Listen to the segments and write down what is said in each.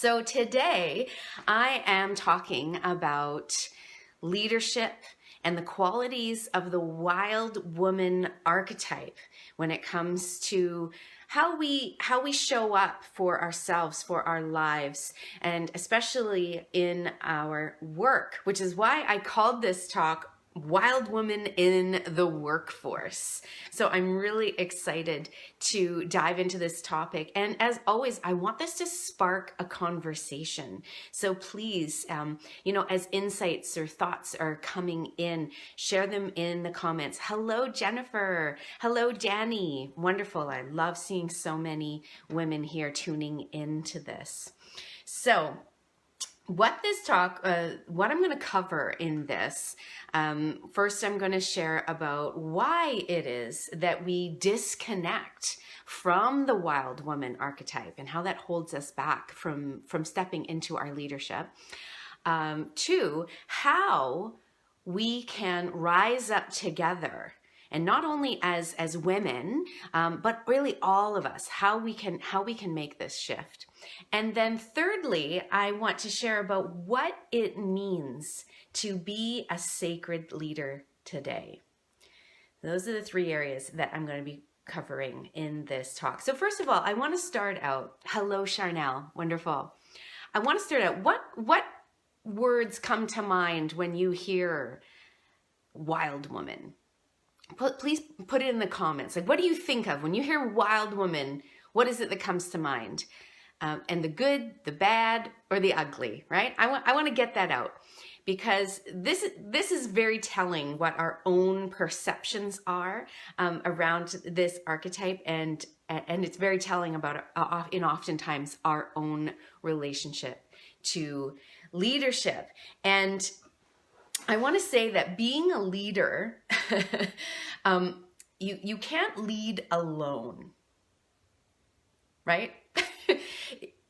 So today I am talking about leadership and the qualities of the wild woman archetype when it comes to how we show up for ourselves, for our lives, and especially in our work, which is why I called this talk Wild Woman in the Workforce. So I'm really excited to dive into this topic. And as always, I want this to spark a conversation. So please, as insights or thoughts are coming in, share them in the comments. Hello, Jennifer. Hello, Danny. Wonderful. I love seeing so many women here tuning into this. So what I'm going to cover in this, first I'm going to share about why it is that we disconnect from the wild woman archetype and how that holds us back from stepping into our leadership. Two, how we can rise up together, and not only as women, but really all of us, how we can make this shift. And then thirdly, I want to share about what it means to be a sacred leader today. Those are the three areas that I'm going to be covering in this talk. So first of all, I want to start out, hello Charnel, wonderful. I want to start out, what words come to mind when you hear wild woman? Please put it in the comments. Like, what do you think of when you hear wild woman? What is it that comes to mind? And the good, the bad, or the ugly, right? I want to get that out because this is very telling what our own perceptions are around this archetype, and it's very telling about oftentimes our own relationship to leadership. And I want to say that being a leader, you can't lead alone, right?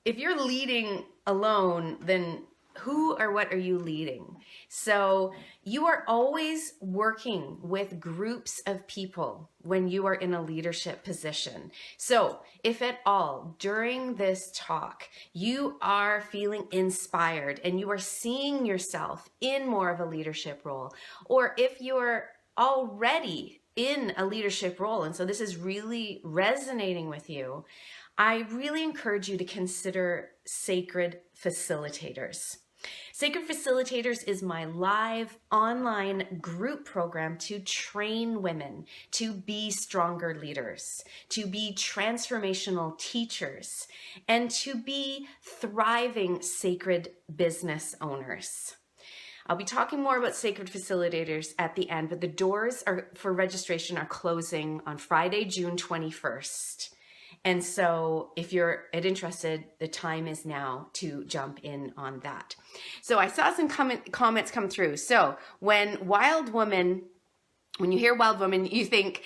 If you're leading alone, then who or what are you leading? So you are always working with groups of people when you are in a leadership position. So if at all during this talk you are feeling inspired and you are seeing yourself in more of a leadership role, or if you're already in a leadership role and so this is really resonating with you, I really encourage you to consider SACRED Facilitators. SACRED Facilitators is my live online group program to train women to be stronger leaders, to be transformational teachers, and to be thriving sacred business owners. I'll be talking more about SACRED Facilitators at the end, but the doors for registration are closing on Friday, June 21st. And so if you're interested, the time is now to jump in on that. So I saw some comments come through. So when you hear wild woman, you think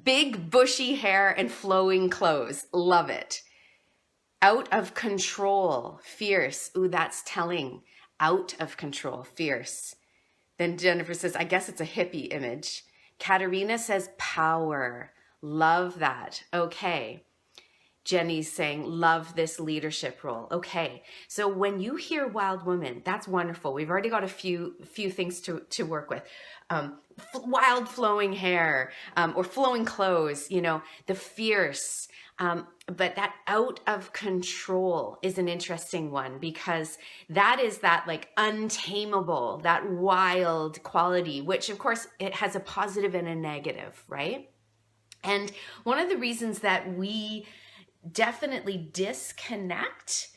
big bushy hair and flowing clothes. Love it. Out of control, fierce. Ooh, that's telling. Out of control, fierce. Then Jennifer says, I guess it's a hippie image. Katerina says power. Love that. Okay. Jenny's saying, love this leadership role. Okay, so when you hear wild woman, that's wonderful. We've already got a few things to work with. Wild flowing hair or flowing clothes, the fierce. But that out of control is an interesting one because that is that like untamable, that wild quality, which of course it has a positive and a negative, right? And one of the reasons that we definitely disconnect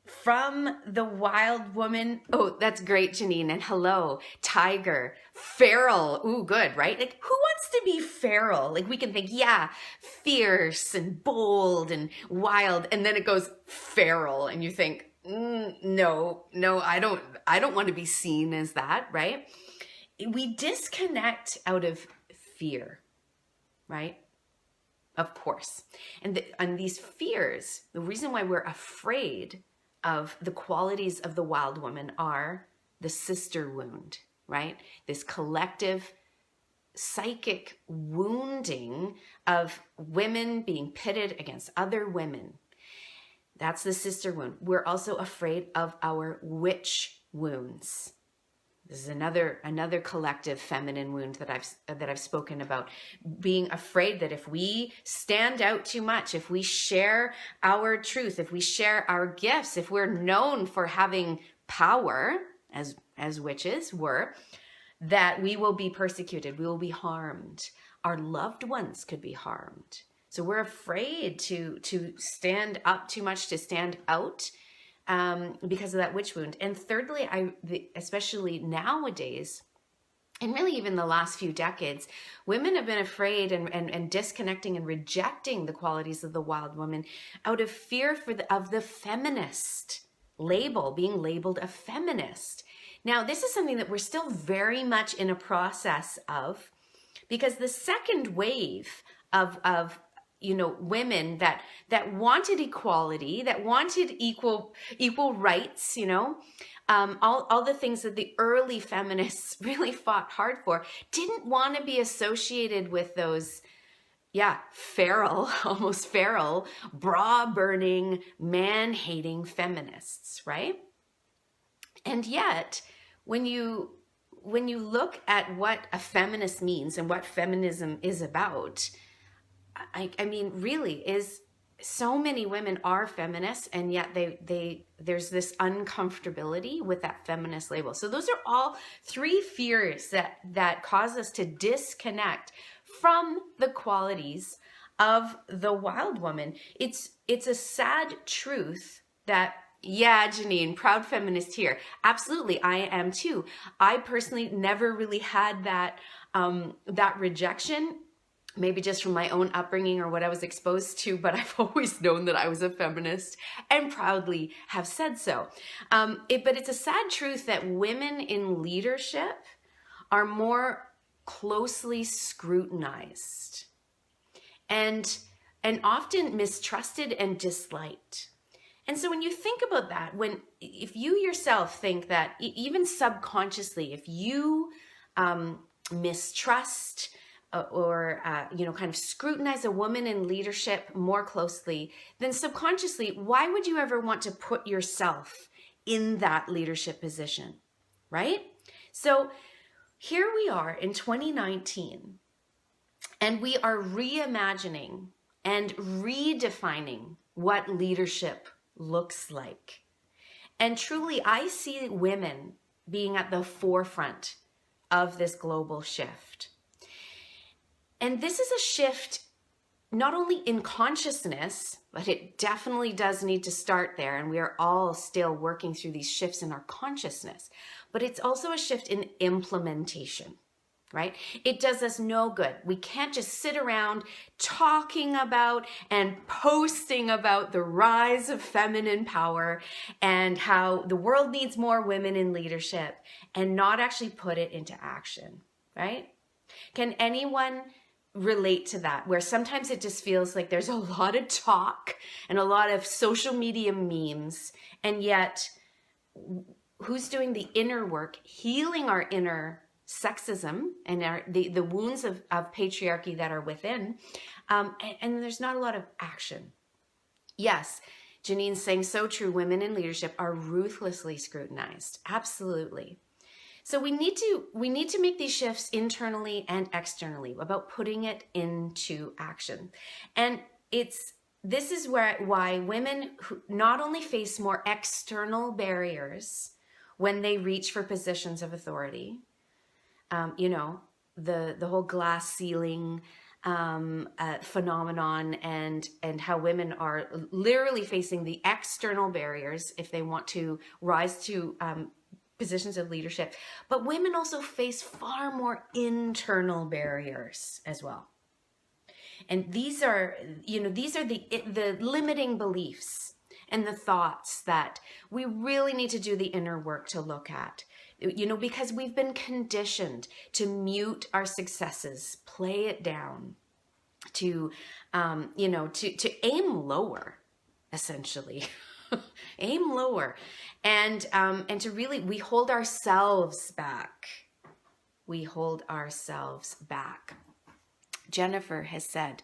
from the wild woman. Oh, that's great, Janine. And hello, tiger, feral. Ooh, good, right? Like, who wants to be feral? Like, we can think, yeah, fierce and bold and wild. And then it goes feral. And you think, no, I don't want to be seen as that, right? We disconnect out of fear, right? Of course. And these fears, the reason why we're afraid of the qualities of the wild woman are the sister wound, right? This collective psychic wounding of women being pitted against other women. That's the sister wound. We're also afraid of our witch wounds. This is another collective feminine wound that I've spoken about. Being afraid that if we stand out too much, if we share our truth, if we share our gifts, if we're known for having power, as witches were, that we will be persecuted, we will be harmed. Our loved ones could be harmed. So we're afraid to stand up too much, to stand out, because of that witch wound. And thirdly, especially nowadays, and really even the last few decades, women have been afraid and disconnecting and rejecting the qualities of the wild woman out of fear of the feminist label, being labeled a feminist. Now, this is something that we're still very much in a process of, because the second wave of women that wanted equality, that wanted equal rights, all the things that the early feminists really fought hard for, didn't want to be associated with those, feral, almost feral, bra-burning, man-hating feminists, right? And yet, when you look at what a feminist means and what feminism is about, I mean, really, is so many women are feminists, and yet there's this uncomfortability with that feminist label. So those are all three fears that cause us to disconnect from the qualities of the wild woman. It's a sad truth that, yeah, Janine, proud feminist here. Absolutely, I am too. I personally never really had that rejection, maybe just from my own upbringing or what I was exposed to, but I've always known that I was a feminist and proudly have said so. But it's a sad truth that women in leadership are more closely scrutinized and often mistrusted and disliked. And so when you think about that, if you yourself think that even subconsciously, if you mistrust or kind of scrutinize a woman in leadership more closely, then subconsciously, why would you ever want to put yourself in that leadership position, right? So here we are in 2019, and we are reimagining and redefining what leadership looks like. And truly, I see women being at the forefront of this global shift. And this is a shift not only in consciousness, but it definitely does need to start there. And we are all still working through these shifts in our consciousness, but it's also a shift in implementation, right? It does us no good. We can't just sit around talking about and posting about the rise of feminine power and how the world needs more women in leadership and not actually put it into action, right? Can anyone relate to that, where sometimes it just feels like there's a lot of talk and a lot of social media memes, and yet who's doing the inner work, healing our inner sexism and the wounds of patriarchy that are within, and there's not a lot of action. Yes, Janine's saying so true. Women in leadership are ruthlessly scrutinized. Absolutely. So we need to make these shifts internally and externally about putting it into action. And this is why women who not only face more external barriers when they reach for positions of authority, the whole glass ceiling phenomenon and how women are literally facing the external barriers if they want to rise to positions of leadership, but women also face far more internal barriers as well. And these are the limiting beliefs and the thoughts that we really need to do the inner work to look at, because we've been conditioned to mute our successes, play it down, to aim lower, essentially. Aim lower, and to really, we hold ourselves back. We hold ourselves back. Jennifer has said,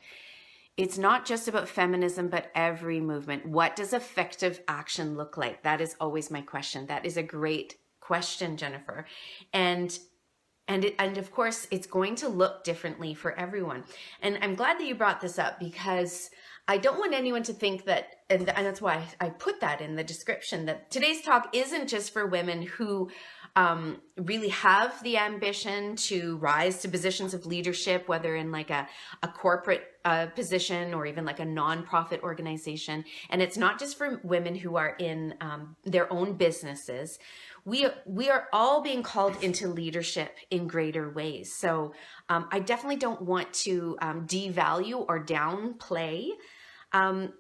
It's not just about feminism, but every movement. What does effective action look like? That is always my question. That is a great question, Jennifer. And of course, it's going to look differently for everyone. And I'm glad that you brought this up, because I don't want anyone to think that, and that's why I put that in the description, that today's talk isn't just for women who really have the ambition to rise to positions of leadership, whether in like a corporate position or even like a nonprofit organization. And it's not just for women who are in their own businesses. We are all being called into leadership in greater ways. So I definitely don't want to devalue or downplay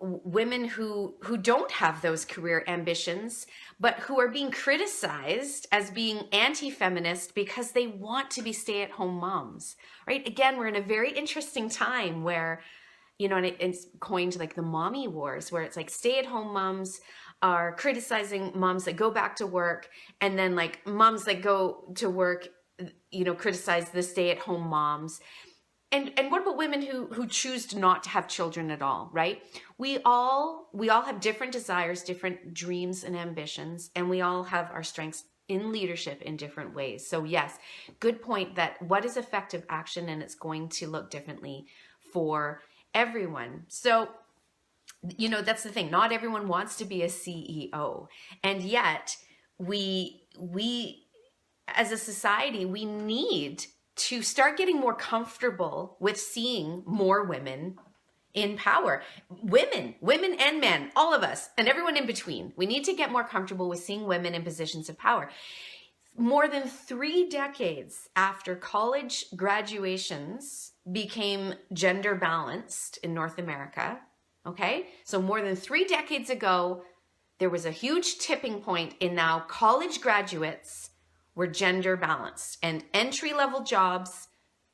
women who don't have those career ambitions, but who are being criticized as being anti-feminist because they want to be stay-at-home moms, right? Again, we're in a very interesting time where, you know, and it's coined like the mommy wars, where it's like stay-at-home moms are criticizing moms that go back to work, and then like moms that go to work, you know, criticize the stay-at-home moms. And what about women who choose not to have children at all, right? We all have different desires, different dreams and ambitions, and we all have our strengths in leadership in different ways. So yes, good point that what is effective action, and it's going to look differently for everyone. So, you know, that's the thing. Not everyone wants to be a CEO. And yet we as a society, we need to start getting more comfortable with seeing more women in power. Women and men, all of us, and everyone in between. We need to get more comfortable with seeing women in positions of power. More than 3 decades after college graduations became gender balanced in North America, okay? So more than 3 decades ago, there was a huge tipping point in now college graduates were gender balanced, and entry-level jobs,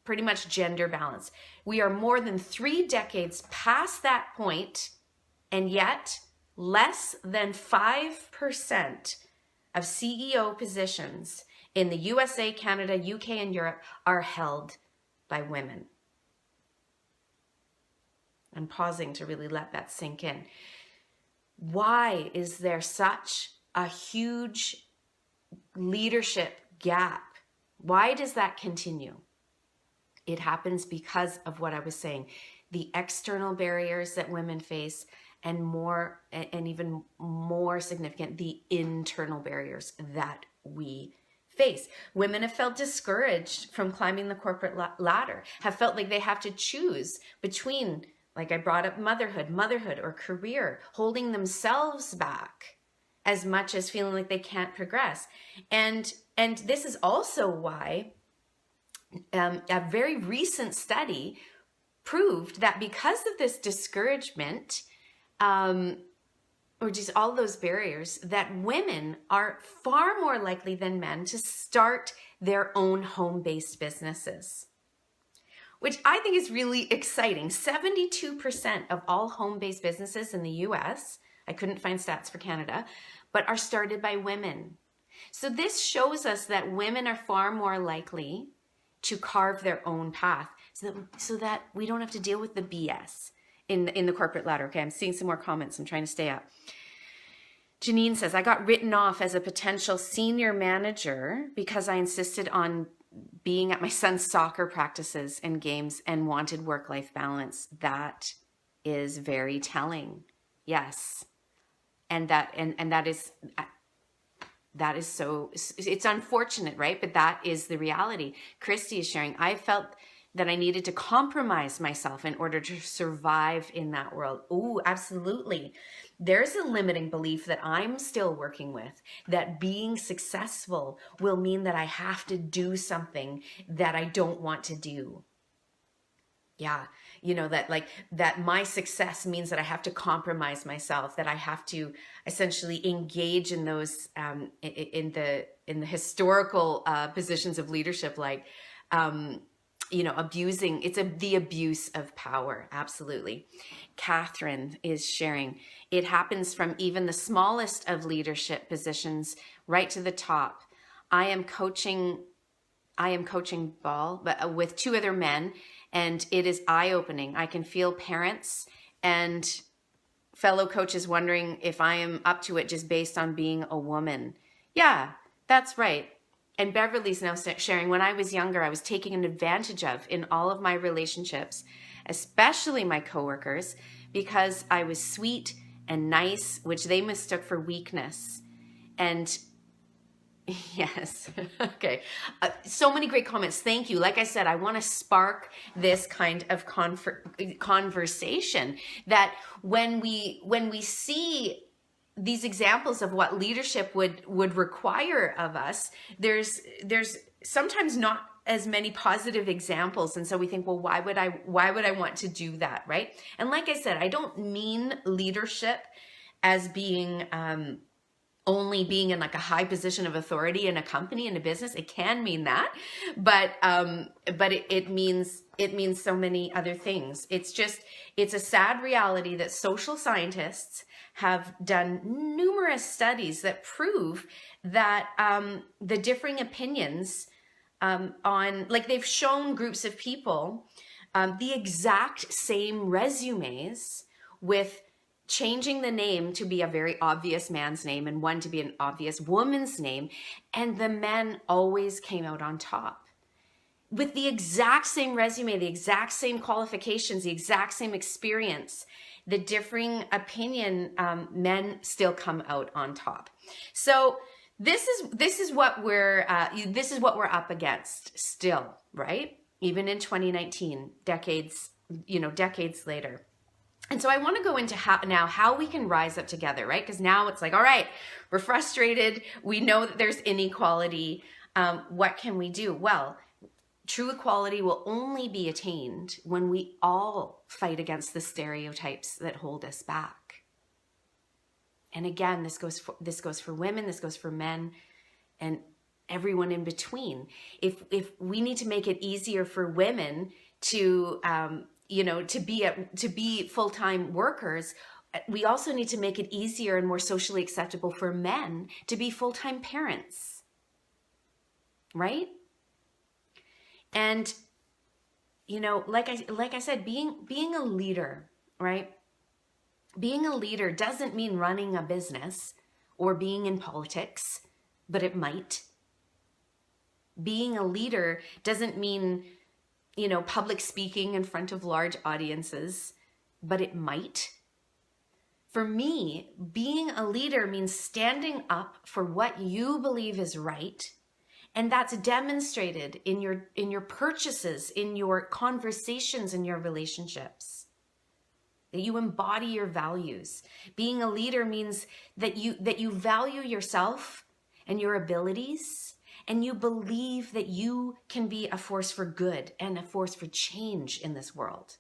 pretty much gender balanced. We are more than 3 decades past that point, and yet less than 5% of CEO positions in the USA, Canada, UK, and Europe are held by women. I'm pausing to really let that sink in. Why is there such a huge leadership gap? Why does that continue? It happens because of what I was saying, the external barriers that women face, and more, and even more significant, the internal barriers that we face. Women have felt discouraged from climbing the corporate ladder, have felt like they have to choose between, like I brought up, motherhood or career, holding themselves back as much as feeling like they can't progress. And this is also why a very recent study proved that because of this discouragement, or just all those barriers, that women are far more likely than men to start their own home-based businesses, which I think is really exciting. 72% of all home-based businesses in the US, I couldn't find stats for Canada, but are started by women. So this shows us that women are far more likely to carve their own path, so that we don't have to deal with the BS in the corporate ladder. Okay, I'm seeing some more comments. I'm trying to stay up. Janine says, I got written off as a potential senior manager because I insisted on being at my son's soccer practices and games and wanted work-life balance. That is very telling. Yes. And that is so, it's unfortunate, right? But that is the reality. Christy is sharing, I felt that I needed to compromise myself in order to survive in that world. Ooh, absolutely. There's a limiting belief that I'm still working with, that being successful will mean that I have to do something that I don't want to do. Yeah, you know, that my success means that I have to compromise myself, that I have to essentially engage in those in the historical positions of leadership, like you know, abusing. It's the abuse of power. Absolutely. Catherine is sharing, it happens from even the smallest of leadership positions right to the top. I am coaching ball, but with 2 other men, And it is eye-opening. I can feel parents and fellow coaches wondering if I am up to it just based on being a woman. Yeah, that's right. And Beverly's now sharing, when I was younger, I was taken advantage of in all of my relationships, especially my coworkers, because I was sweet and nice, which they mistook for weakness. And yes, okay. So many great comments. Thank you. Like I said, I want to spark this kind of conversation that when we see these examples of what leadership would require of us, there's sometimes not as many positive examples, and so we think, well, why would I want to do that, right? And like I said, I don't mean leadership as being only being in like a high position of authority in a company, in a business. It can mean that, but it means so many other things. It's a sad reality that social scientists have done numerous studies that prove that the differing opinions on, like, they've shown groups of people the exact same resumes with changing the name to be a very obvious man's name and one to be an obvious woman's name, and the men always came out on top. With the exact same resume, the exact same qualifications, the exact same experience, the differing opinion, men still come out on top. So this is what we're up against still, right? Even in 2019, decades later. And so I want to go into how we can rise up together, right? Because now it's like, all right, we're frustrated. We know that there's inequality. What can we do? Well, true equality will only be attained when we all fight against the stereotypes that hold us back. And again, this goes for women, this goes for men, and everyone in between. If we need to make it easier for women to be full-time workers, we also need to make it easier and more socially acceptable for men to be full-time parents, right? And, like I said, being a leader, right? Being a leader doesn't mean running a business or being in politics, but it might. Being a leader doesn't mean, public speaking in front of large audiences, but it might. For me, being a leader means standing up for what you believe is right. And that's demonstrated in your purchases, in your conversations, in your relationships. That you embody your values. Being a leader means that you value yourself and your abilities, and you believe that you can be a force for good and a force for change in this world.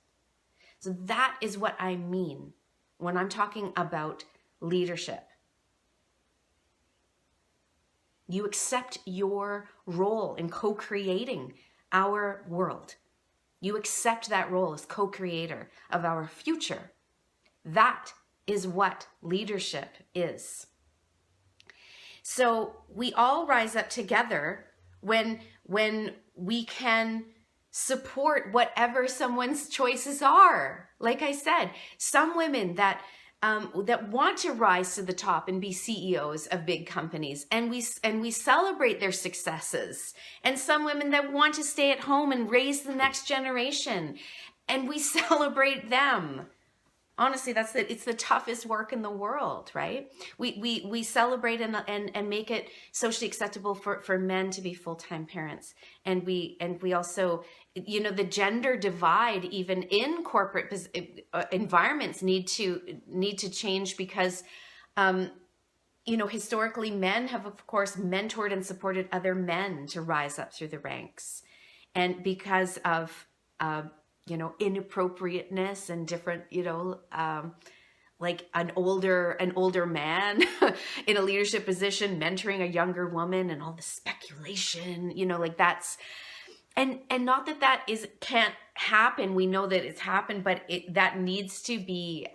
So that is what I mean when I'm talking about leadership. You accept your role in co-creating our world. You accept that role as co-creator of our future. That is what leadership is. So we all rise up together when we can support whatever someone's choices are. Like I said, some women that want to rise to the top and be CEOs of big companies, and we celebrate their successes, and some women that want to stay at home and raise the next generation, and we celebrate them. Honestly, it's the toughest work in the world, right? We celebrate and make it socially acceptable for men to be full-time parents, and we also, the gender divide even in corporate environments need to change, because historically men have, of course, mentored and supported other men to rise up through the ranks, and because of inappropriateness and different, like an older man in a leadership position mentoring a younger woman, and all the speculation, like that's, and not that can't happen. We know that it's happened, but that needs to be,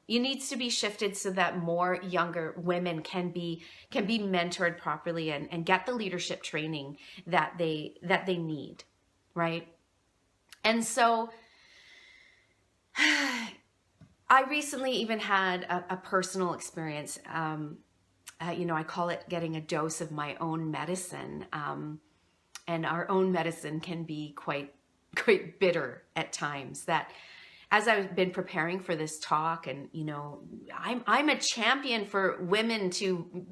needs to be shifted so that more younger women can be mentored properly and get the leadership training that they need, right? And so I recently even had a personal experience. I call it getting a dose of my own medicine. And our own medicine can be quite bitter at times. That as I've been preparing for this talk, and I'm a champion for women to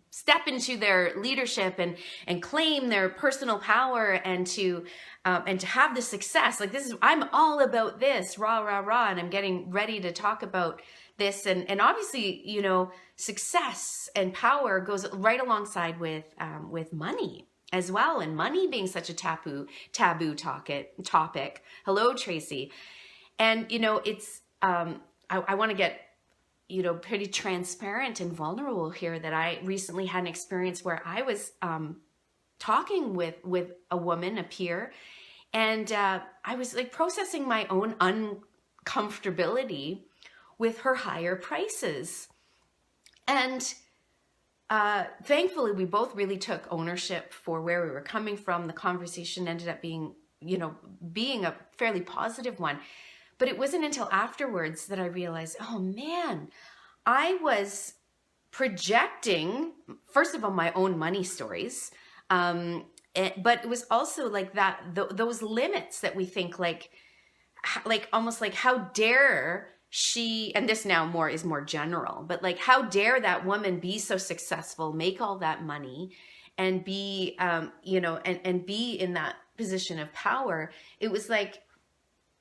step into their leadership and claim their personal power, and to have the success. Like, I'm all about this, rah rah rah, and I'm getting ready to talk about this, and obviously success and power goes right alongside with money as well, and money being such a taboo topic. Hello, Tracy. And it's I want to get pretty transparent and vulnerable here, that I recently had an experience where I was talking with a woman, a peer, and I was like processing my own uncomfortability with her higher prices. And thankfully, we both really took ownership for where we were coming from. The conversation ended up being a fairly positive one. But it wasn't until afterwards that I realized, oh man, I was projecting, first of all, my own money stories. But it was also like that, those limits that we think like almost like, how dare she, and this now is more general, but like, how dare that woman be so successful, make all that money, and be, and be in that position of power. It was like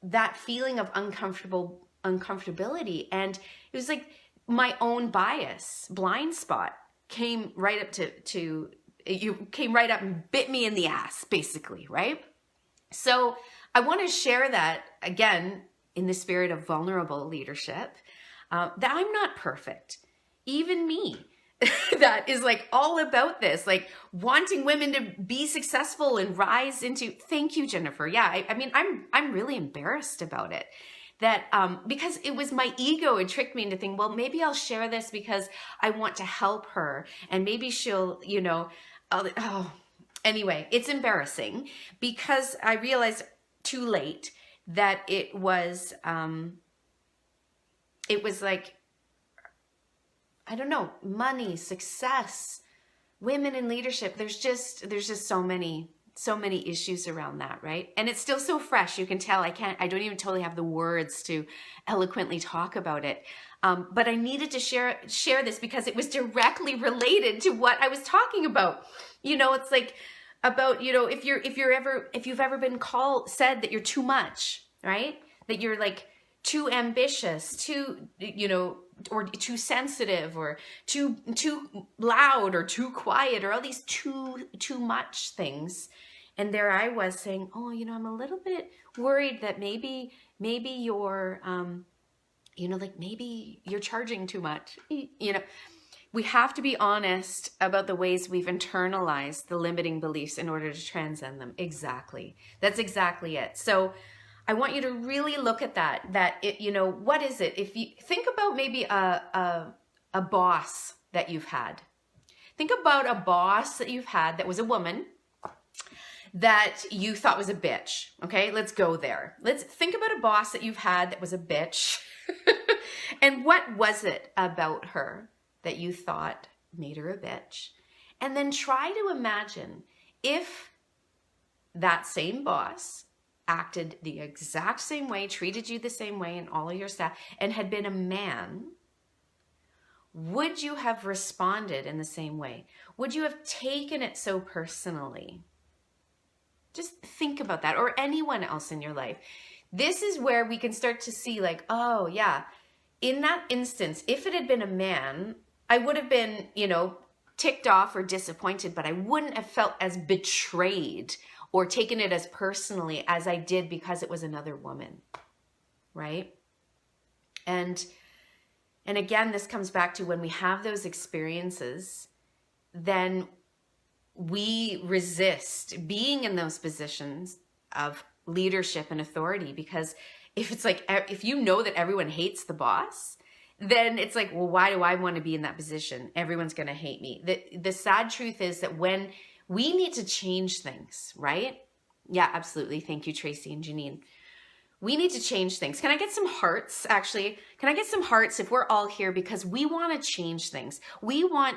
that feeling of uncomfortability. And it was like my own bias, blind spot came right up you came right up and bit me in the ass, basically, right? So I want to share that again, in the spirit of vulnerable leadership, that I'm not perfect. Even me, that is like all about this, like wanting women to be successful and rise into. Thank you, Jennifer. Yeah, I mean, I'm really embarrassed about it. That because it was my ego, it tricked me into thinking, well, maybe I'll share this because I want to help her, and maybe she'll, anyway, it's embarrassing because I realized too late that it was like, I don't know, money, success, women in leadership. There's just so many issues around that, right? And it's still so fresh. You can tell I don't even totally have the words to eloquently talk about it. But I needed to share this because it was directly related to what I was talking about. It's like about, if you've ever been said that you're too much, right? That you're like too ambitious, too, or too sensitive, or too loud, or too quiet, or all these too much things. And there I was saying, oh, I'm a little bit worried that maybe you're, maybe you're charging too much. We have to be honest about the ways we've internalized the limiting beliefs in order to transcend them. Exactly. That's exactly it. So I want you to really look at that what is it? If you think about maybe a boss that you've had. Think about a boss that you've had that was a woman that you thought was a bitch. Okay, let's go there. Let's think about a boss that you've had that was a bitch. And what was it about her that you thought made her a bitch? And then try to imagine if that same boss acted the exact same way, treated you the same way, and all of your staff, and had been a man, would you have responded in the same way? Would you have taken it so personally? Just think about that, or anyone else in your life. This is where we can start to see like, oh yeah, in that instance, if it had been a man, I would have been, ticked off or disappointed, but I wouldn't have felt as betrayed or taken it as personally as I did because it was another woman, right? And again, this comes back to when we have those experiences, then we resist being in those positions of leadership and authority, because if it's like, if you know that everyone hates the boss, then it's like, well, why do I want to be in that position? Everyone's going to hate me. The sad truth is that when we need to change things, right? Yeah, absolutely. Thank you, Tracy and Janine. We need to change things. Can I get some hearts? Actually, can I get some hearts if we're all here because we want to change things? We want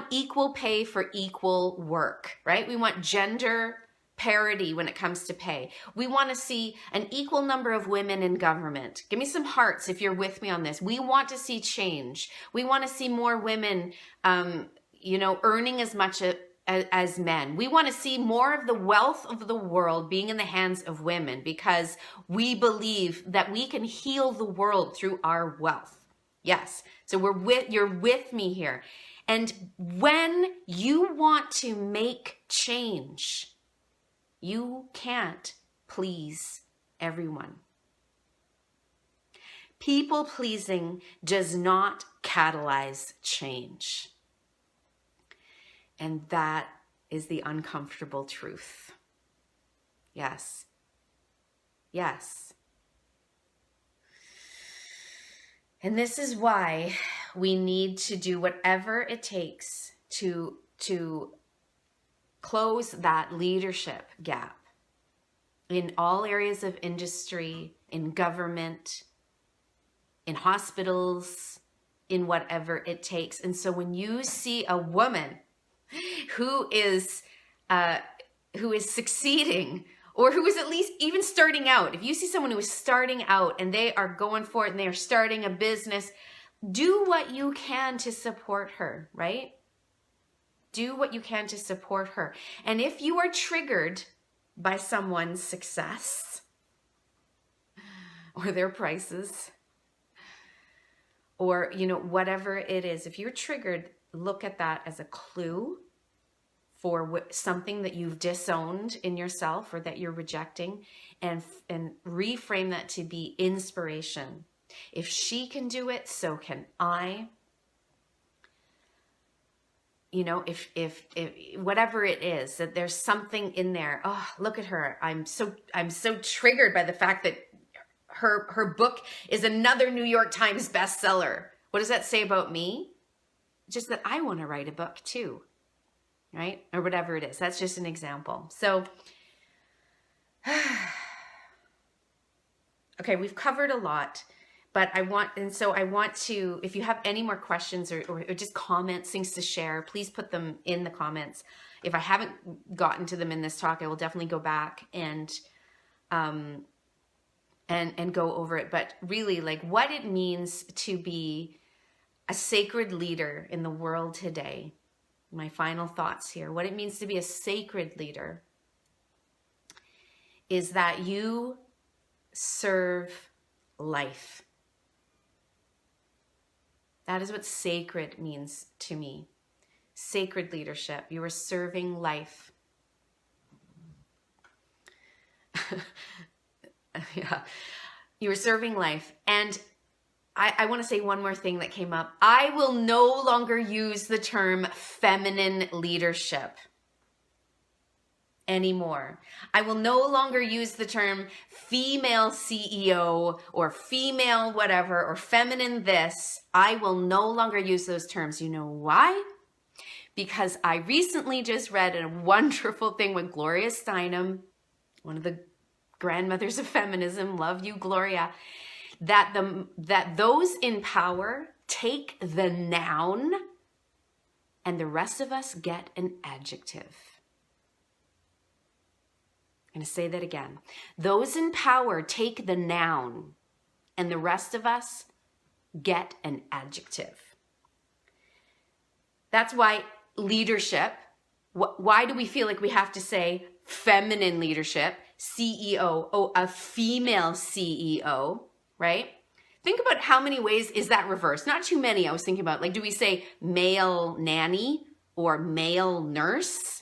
equal pay for equal work, right? We want gender parity when it comes to pay. We want to see an equal number of women in government. Give me some hearts if you're with me on this. We want to see change. We want to see more women, earning as much as men. We want to see more of the wealth of the world being in the hands of women because we believe that we can heal the world through our wealth. Yes. So you're with me here. And when you want to make change, you can't please everyone. People pleasing does not catalyze change. And that is the uncomfortable truth. Yes. Yes. And this is why we need to do whatever it takes to close that leadership gap in all areas of industry, in government, in hospitals, in whatever it takes. And so when you see a woman who is succeeding, or who is at least even starting out, if you see someone who is starting out and they are going for it and they are starting a business, do what you can to support her, right? Do what you can to support her. And if you are triggered by someone's success or their prices or, whatever it is, if you're triggered, look at that as a clue for something that you've disowned in yourself or that you're rejecting, and reframe that to be inspiration. If she can do it, so can I. If whatever it is, that there's something in there. Oh, look at her. I'm so triggered by the fact that her book is another New York Times bestseller. What does that say about me? Just that I want to write a book too, right? Or whatever it is. That's just an example. So, okay, we've covered a lot. But I want to, if you have any more questions or just comments, things to share, please put them in the comments. If I haven't gotten to them in this talk, I will definitely go back and go over it. But really, like, what it means to be a sacred leader in the world today. My final thoughts here. What it means to be a sacred leader is that you serve life. That is what sacred means to me. Sacred leadership. You are serving life. Yeah. You are serving life. And I want to say one more thing that came up. I will no longer use the term feminine leadership anymore. I will no longer use the term female CEO or female whatever or feminine this. I will no longer use those terms. You know why? Because I recently just read a wonderful thing with Gloria Steinem, one of the grandmothers of feminism. Love you, Gloria. That those in power take the noun and the rest of us get an adjective. I'm going to say that again. Those in power take the noun and the rest of us get an adjective. That's why leadership, why do we feel like we have to say feminine leadership, CEO, oh, a female CEO, right? Think about how many ways is that reversed? Not too many. I was thinking about, like, do we say male nanny or male nurse?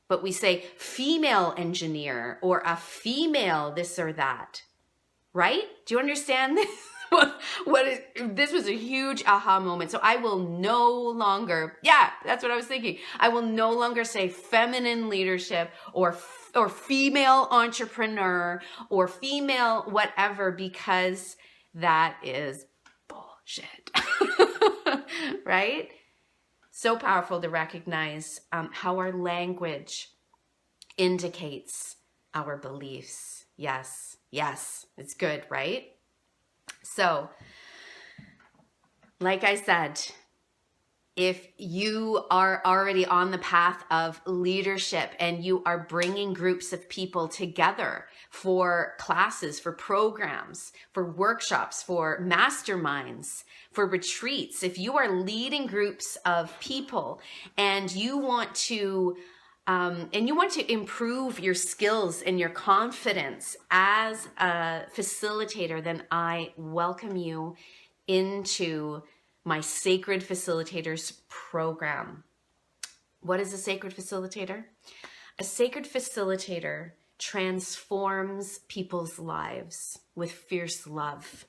But we say female engineer or a female this or that, right? Do you understand this? This was a huge aha moment. So I will no longer, that's what I was thinking. I will no longer say feminine leadership or female entrepreneur or female whatever, because that is bullshit, right? So powerful to recognize how our language indicates our beliefs. Yes, yes, it's good, right? So, like I said, if you are already on the path of leadership and you are bringing groups of people together for classes, for programs, for workshops, for masterminds, for retreats, if you are leading groups of people and you want to improve your skills and your confidence as a facilitator, then I welcome you into my Sacred Facilitators program. What is a Sacred Facilitator? A Sacred Facilitator transforms people's lives with fierce love.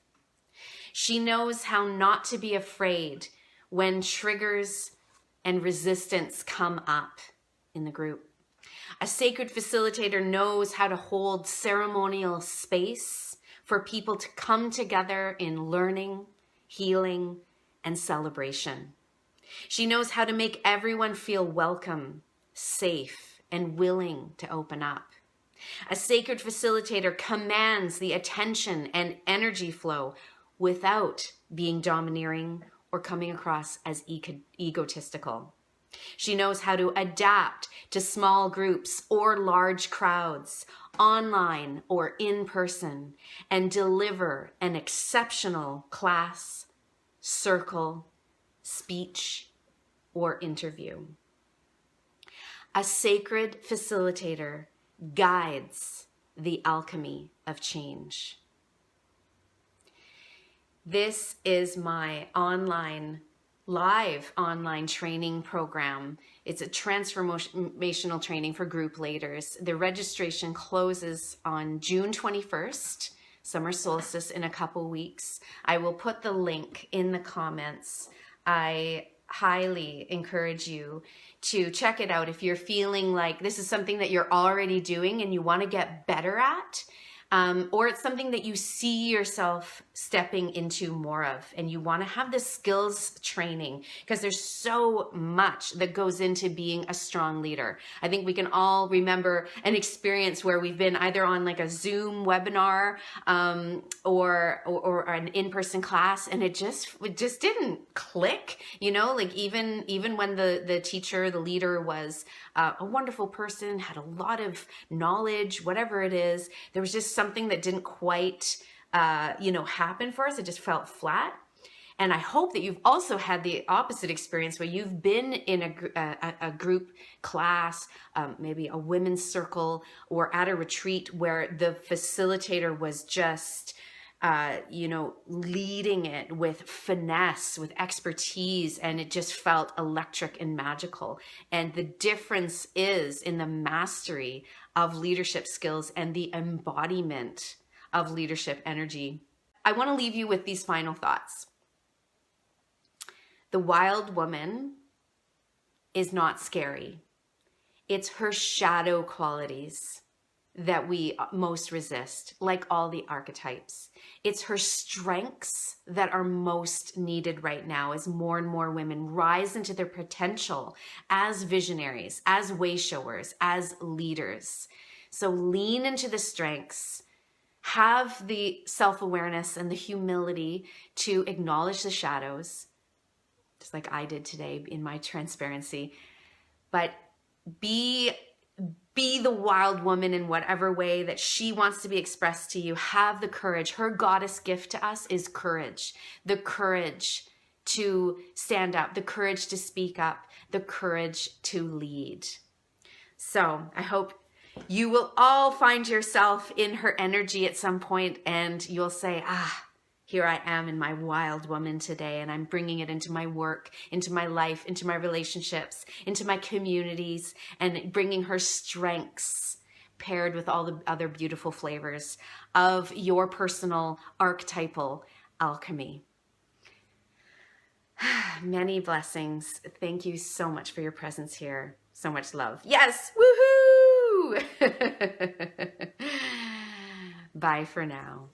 She knows how not to be afraid when triggers and resistance come up in the group. A Sacred Facilitator knows how to hold ceremonial space for people to come together in learning, healing, and celebration. She knows how to make everyone feel welcome, safe, and willing to open up. A Sacred Facilitator commands the attention and energy flow without being domineering or coming across as egotistical. She knows how to adapt to small groups or large crowds, online or in person, and deliver an exceptional class, circle, speech, or interview. A Sacred Facilitator guides the alchemy of change. This is my live online training program. It's a transformational training for group leaders. The registration closes on June 21st, summer solstice, in a couple weeks. I will put the link in the comments. I highly encourage you to check it out if you're feeling like this is something that you're already doing and you want to get better at. Or it's something that you see yourself stepping into more of and you want to have this skills training, because there's so much that goes into being a strong leader. I think we can all remember an experience where we've been either on like a Zoom webinar or an in-person class, and it just didn't click, you know, like even when the teacher, the leader was a wonderful person, had a lot of knowledge, whatever it is, there was just something that didn't quite, happen for us. It just felt flat. And I hope that you've also had the opposite experience where you've been in a group class, maybe a women's circle, or at a retreat where the facilitator was just leading it with finesse, with expertise, and it just felt electric and magical. And the difference is in the mastery of leadership skills and the embodiment of leadership energy. I want to leave you with these final thoughts. The wild woman is not scary. It's her shadow qualities that we most resist, like all the archetypes. It's her strengths that are most needed right now as more and more women rise into their potential as visionaries, as way showers, as leaders. So lean into the strengths, have the self-awareness and the humility to acknowledge the shadows, just like I did today in my transparency, but be the wild woman in whatever way that she wants to be expressed to you. Have the courage. Her goddess gift to us is courage. The courage to stand up, the courage to speak up, the courage to lead. So I hope you will all find yourself in her energy at some point, and you'll say, here I am in my wild woman today, and I'm bringing it into my work, into my life, into my relationships, into my communities, and bringing her strengths paired with all the other beautiful flavors of your personal archetypal alchemy. Many blessings. Thank you so much for your presence here. So much love. Yes, woohoo! Bye for now.